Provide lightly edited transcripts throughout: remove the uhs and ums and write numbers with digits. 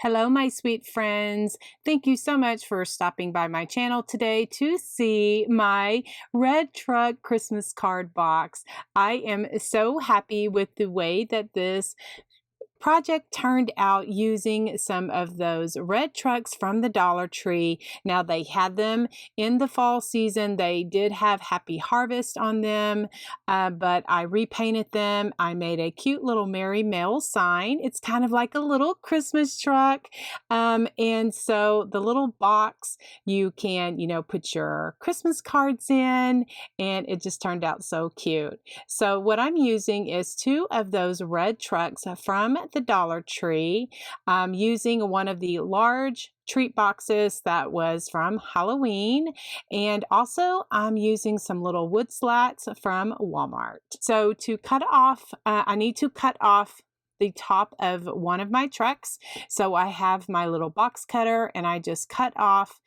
Hello, my sweet friends. Thank you so much for stopping by my channel today to see my red truck Christmas card box. I am so happy with the way that this project turned out using some of those red trucks from the Dollar Tree. Now, they had them in the fall season. They did have Happy Harvest on them, but I repainted them. I made a cute little Merry Mail sign. It's kind of like a little Christmas truck. And so the little box, you can, put your Christmas cards in, and it just turned out so cute. So what I'm using is 2 of those red trucks from the Dollar Tree. I'm using one of the large treat boxes that was from Halloween, and also I'm using some little wood slats from Walmart. So to cut off, I need to cut off the top of one of my trucks. So I have my little box cutter and I just cut off,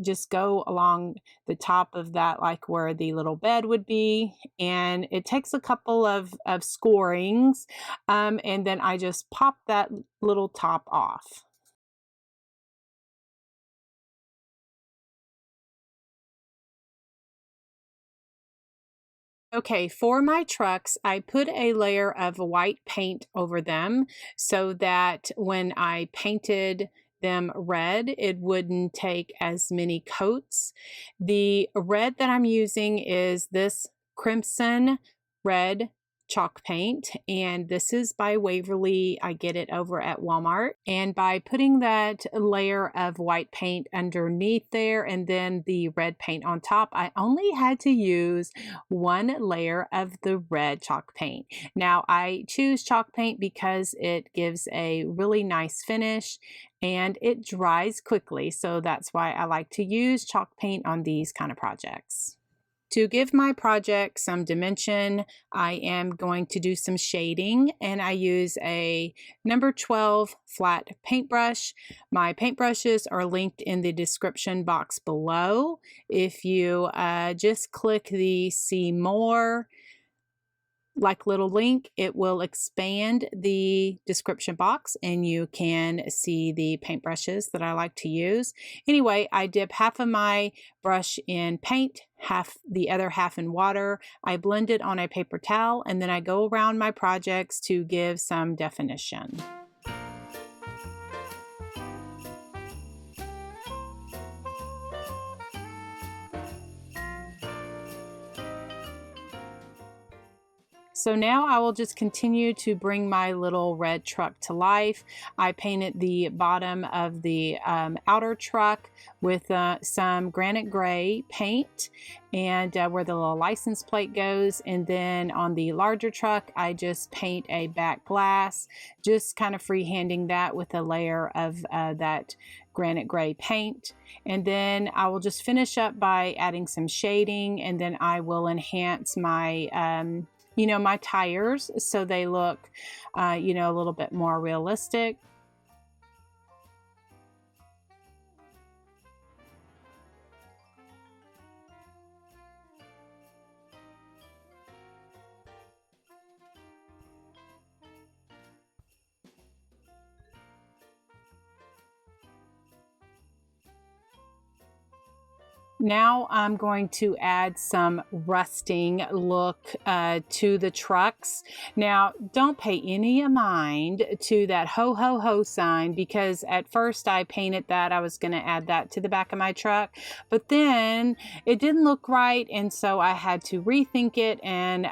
just go along the top of that, like where the little bed would be. And it takes a couple of scorings, and then I just pop that little top off. Okay, for my trucks, I put a layer of white paint over them so that when I painted them red, it wouldn't take as many coats. The red that I'm using is this crimson red chalk paint, and this is by Waverly. I get it over at Walmart. And by putting that layer of white paint underneath there and then the red paint on top, I only had to use 1 layer of the red chalk paint. Now, I choose chalk paint because it gives a really nice finish and it dries quickly, so that's why I like to use chalk paint on these kind of projects. To give my project some dimension, I am going to do some shading, and I use a number 12 flat paintbrush. My paintbrushes are linked in the description box below. If you just click the See More like little link, it will expand the description box and you can see the paintbrushes that I like to use. Anyway, I dip half of my brush in paint, the other half in water. I blend it on a paper towel, and then I go around my projects to give some definition. So now I will just continue to bring my little red truck to life. I painted the bottom of the outer truck with some granite gray paint, and where the little license plate goes. And then on the larger truck, I just paint a back glass, just kind of freehanding that with a layer of that granite gray paint. And then I will just finish up by adding some shading, and then I will enhance my my tires so they look, a little bit more realistic. Now I'm going to add some rusting look to the trucks. Now, don't pay any mind to that ho ho ho sign, because at first I painted that. I was going to add that to the back of my truck, but then it didn't look right, and so I had to rethink it, and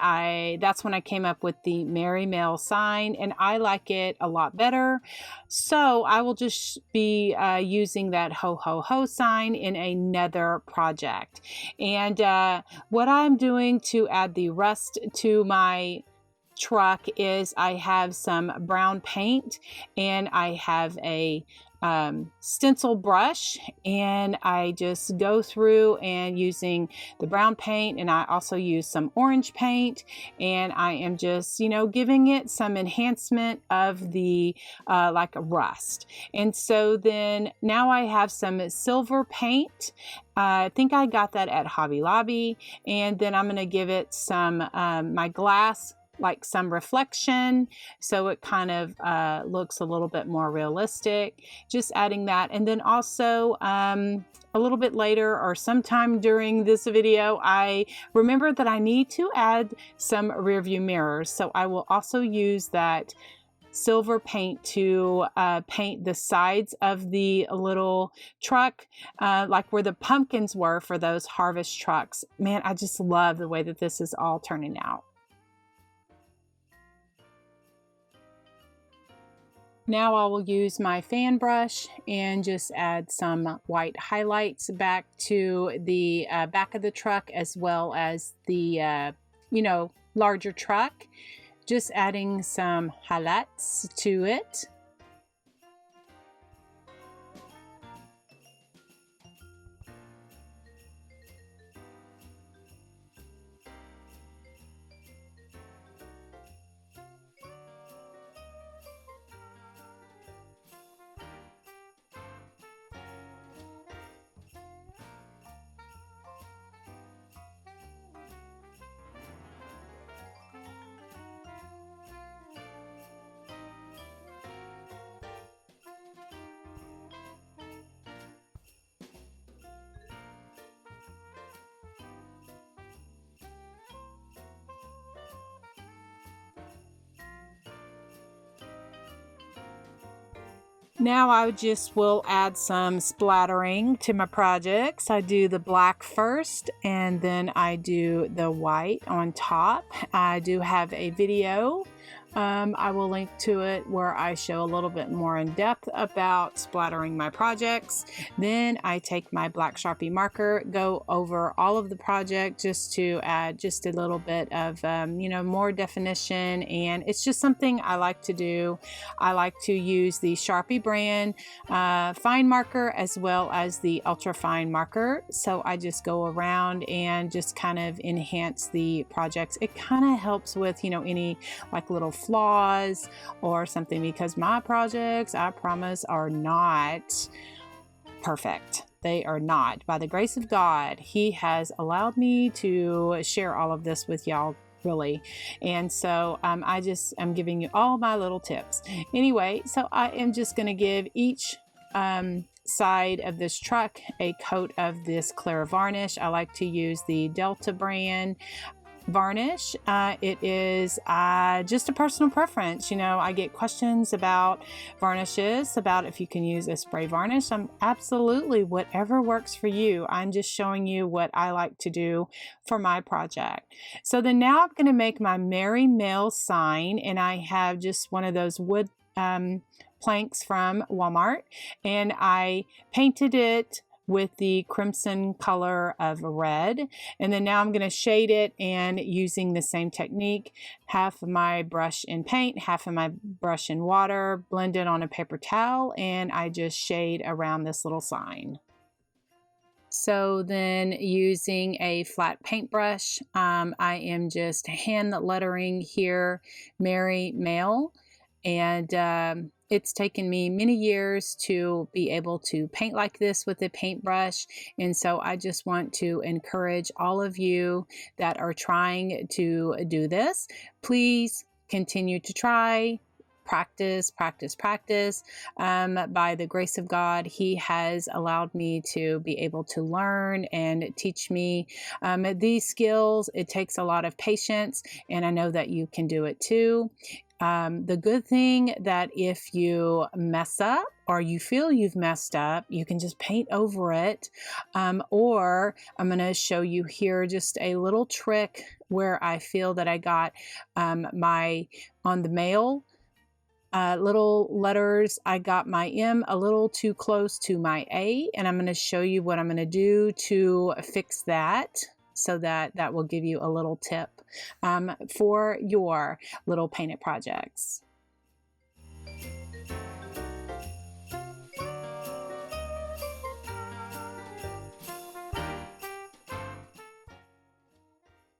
that's when I came up with the Merry Mail sign, and I like it a lot better. So I will just be using that ho ho ho sign in another project. And what I'm doing to add the rust to my truck is I have some brown paint, and I have a stencil brush, and I just go through and using the brown paint, and I also use some orange paint, and I am just giving it some enhancement of the like a rust. And so then now I have some silver paint. I think I got that at Hobby Lobby, and then I'm going to give it some my glass like some reflection, so it kind of looks a little bit more realistic. Just adding that. And then also a little bit later or sometime during this video, I remember that I need to add some rear view mirrors. So I will also use that silver paint to paint the sides of the little truck, like where the pumpkins were for those harvest trucks. Man, I just love the way that this is all turning out. Now I will use my fan brush and just add some white highlights back to the back of the truck, as well as the, larger truck. Just adding some highlights to it. Now I just will add some splattering to my projects. I do the black first, and then I do the white on top. I do have a video. I will link to it where I show a little bit more in depth about splattering my projects. Then I take my black Sharpie marker, go over all of the project just to add just a little bit of, more definition. And it's just something I like to do. I like to use the Sharpie brand fine marker as well as the ultra fine marker. So I just go around and just kind of enhance the projects. It kind of helps with, any like little flaws or something, because my projects, I promise, are not perfect. They are not. By the grace of God, He has allowed me to share all of this with y'all, really. And so I'm giving you all my little tips. Anyway, so I am just going to give each side of this truck a coat of this clear varnish. I like to use the Delta brand varnish. It is just a personal preference. I get questions about varnishes, about if you can use a spray varnish. Absolutely whatever works for you. I'm just showing you what I like to do for my project. So then now I'm going to make my Merry Mail sign, and I have just one of those wood planks from Walmart, and I painted it with the crimson color of red. And then now I'm going to shade it, and using the same technique, half of my brush in paint, half of my brush in water, blend it on a paper towel, and I just shade around this little sign. So then, using a flat paintbrush, I am just hand lettering here, Merry Mail. And it's taken me many years to be able to paint like this with a paintbrush. And so I just want to encourage all of you that are trying to do this. Please continue to try. Practice, practice, practice. By the grace of God, He has allowed me to be able to learn and teach me these skills. It takes a lot of patience, and I know that you can do it too. The good thing that if you mess up or you feel you've messed up, you can just paint over it. Or I'm going to show you here just a little trick where I feel that I got on the mail little letters, I got my M a little too close to my A, and I'm going to show you what I'm going to do to fix that. So that will give you a little tip for your little painted projects.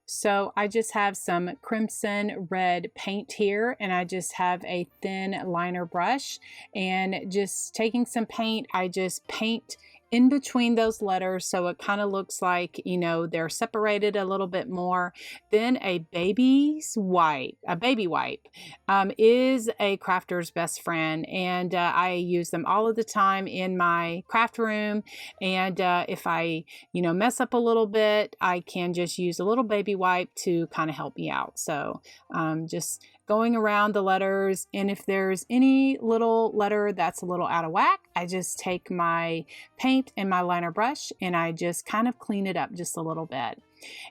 So I just have some crimson red paint here, and I just have a thin liner brush, and just taking some paint, I just paint in between those letters, so it kind of looks like, you know, they're separated a little bit more. Then a baby wipe is a crafter's best friend, and I use them all of the time in my craft room. And if I, you know, mess up a little bit, I can just use a little baby wipe to kind of help me out. So just going around the letters, and if there's any little letter that's a little out of whack, I just take my paint and my liner brush and I just kind of clean it up just a little bit.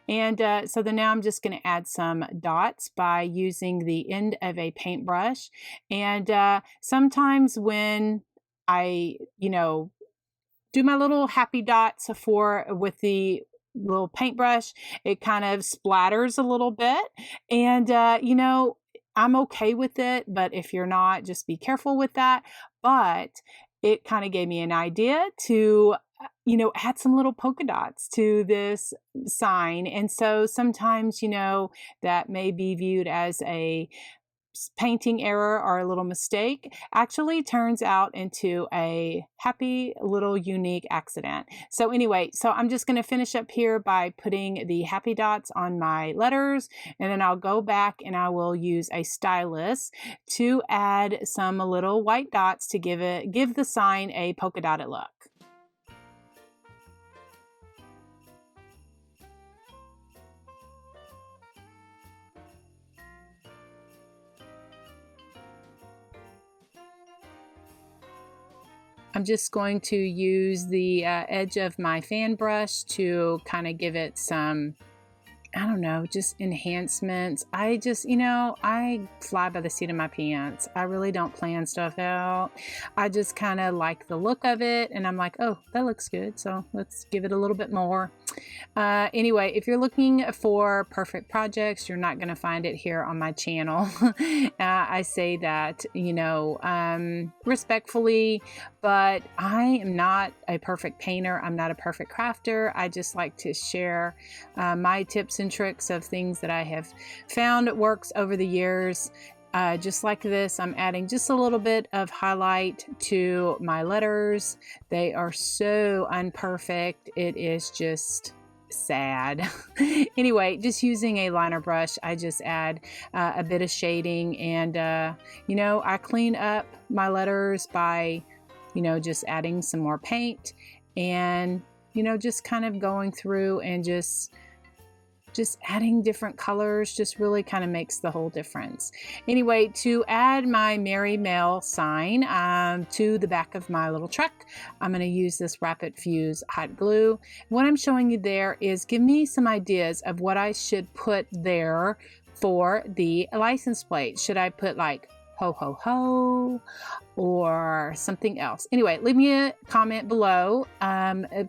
And so then now I'm just going to add some dots by using the end of a paintbrush. And sometimes when I, you know, do my little happy dots with the little paintbrush, it kind of splatters a little bit. And, you know, I'm okay with it, but if you're not, just be careful with that. But it kind of gave me an idea to, you know, add some little polka dots to this sign. And so sometimes, you know, that may be viewed as a painting error or a little mistake, actually turns out into a happy little unique accident. So anyway, so I'm just going to finish up here by putting the happy dots on my letters, and then I'll go back and I will use a stylus to add some little white dots to give the sign a polka dotted look. I'm just going to use the edge of my fan brush to kind of give it some, I don't know, just enhancements. I just, you know, I fly by the seat of my pants. I really don't plan stuff out. I just kind of like the look of it, and I'm like, oh, that looks good, so let's give it a little bit more. Anyway, if you're looking for perfect projects, you're not going to find it here on my channel. I say that, you know, respectfully, but I am not a perfect painter. I'm not a perfect crafter. I just like to share my tips and tricks of things that I have found works over the years. Just like this, I'm adding just a little bit of highlight to my letters. They are so unperfect. It is just sad. Anyway, just using a liner brush, I just add a bit of shading, and you know, I clean up my letters by, you know, just adding some more paint, and, you know, just kind of going through and just adding different colors just really kind of makes the whole difference. Anyway, to add my Merry Mail sign to the back of my little truck, I'm going to use this Rapid Fuse hot glue. What I'm showing you there is give me some ideas of what I should put there for the license plate. Should I put like ho ho ho or something else? Anyway, leave me a comment below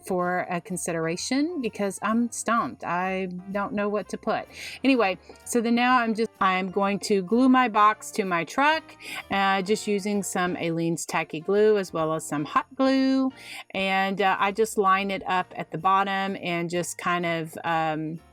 for a consideration, because I'm stumped. I don't know what to put. Anyway, so then now I'm going to glue my box to my truck, just using some Aleene's tacky glue as well as some hot glue, and I just line it up at the bottom and just kind of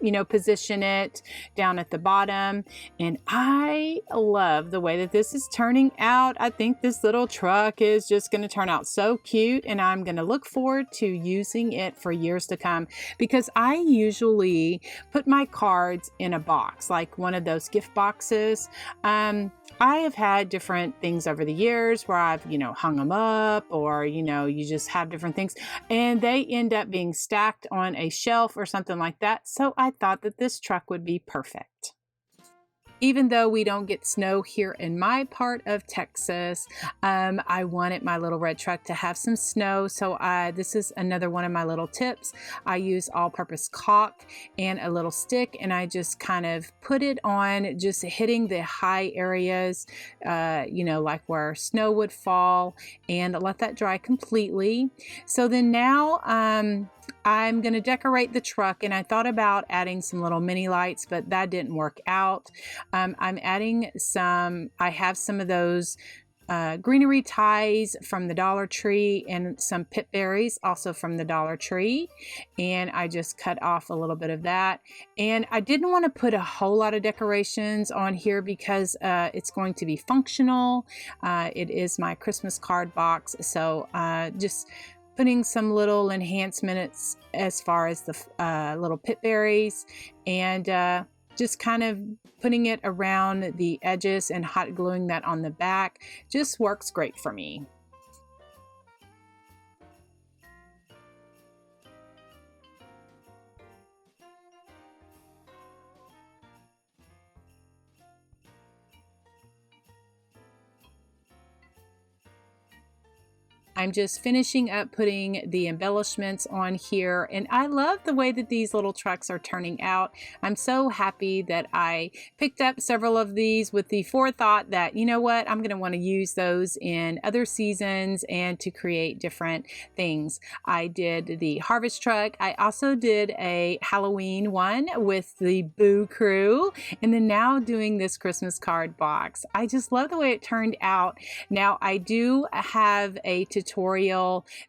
you know, position it down at the bottom. And I love the way that this is turning out. I think this little truck is just going to turn out so cute, and I'm going to look forward to using it for years to come, because I usually put my cards in a box, like one of those gift boxes. I have had different things over the years where I've, you know, hung them up, or, you know, you just have different things and they end up being stacked on a shelf or something like that. So I thought that this truck would be perfect. Even though we don't get snow here in my part of Texas, I wanted my little red truck to have some snow. So this is another one of my little tips. I use all-purpose caulk and a little stick, and I just kind of put it on, just hitting the high areas, you know, like where snow would fall, and let that dry completely. So then now I'm going to decorate the truck, and I thought about adding some little mini lights, but that didn't work out. I'm adding I have some of those greenery ties from the Dollar Tree, and some pip berries also from the Dollar Tree, and I just cut off a little bit of that. And I didn't want to put a whole lot of decorations on here because it's going to be functional. It is my Christmas card box, so just putting some little enhancements as far as the little pit berries, and just kind of putting it around the edges and hot gluing that on the back just works great for me. I'm just finishing up putting the embellishments on here, and I love the way that these little trucks are turning out. I'm so happy that I picked up several of these with the forethought that, you know what, I'm going to want to use those in other seasons and to create different things. I did the harvest truck. I also did a Halloween one with the Boo Crew, and then now doing this Christmas card box. I just love the way it turned out. Now, I do have a tutorial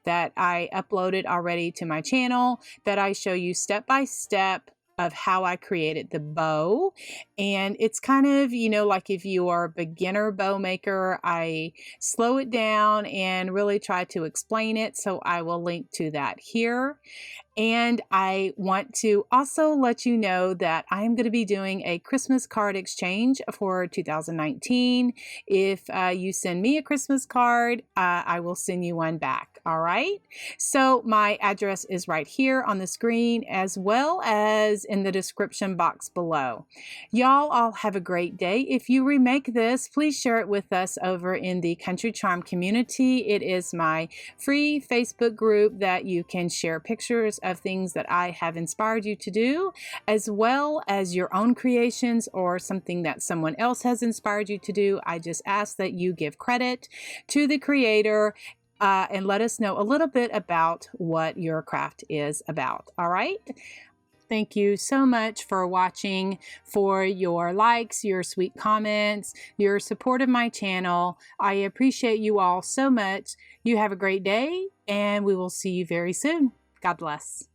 that I uploaded already to my channel that I show you step by step of how I created the bow. And it's kind of, you know, like if you are a beginner bow maker, I slow it down and really try to explain it. So I will link to that here. And I want to also let you know that I'm going to be doing a Christmas card exchange for 2019. If you send me a Christmas card, I will send you one back. All right. So my address is right here on the screen, as well as in the description box below. Y'all all have a great day. If you remake this, please share it with us over in the Country Charm community. It is my free Facebook group that you can share pictures of things that I have inspired you to do, as well as your own creations or something that someone else has inspired you to do. I just ask that you give credit to the creator and let us know a little bit about what your craft is about. All right. Thank you so much for watching, for your likes, your sweet comments, your support of my channel. I appreciate you all so much. You have a great day, and we will see you very soon. God bless.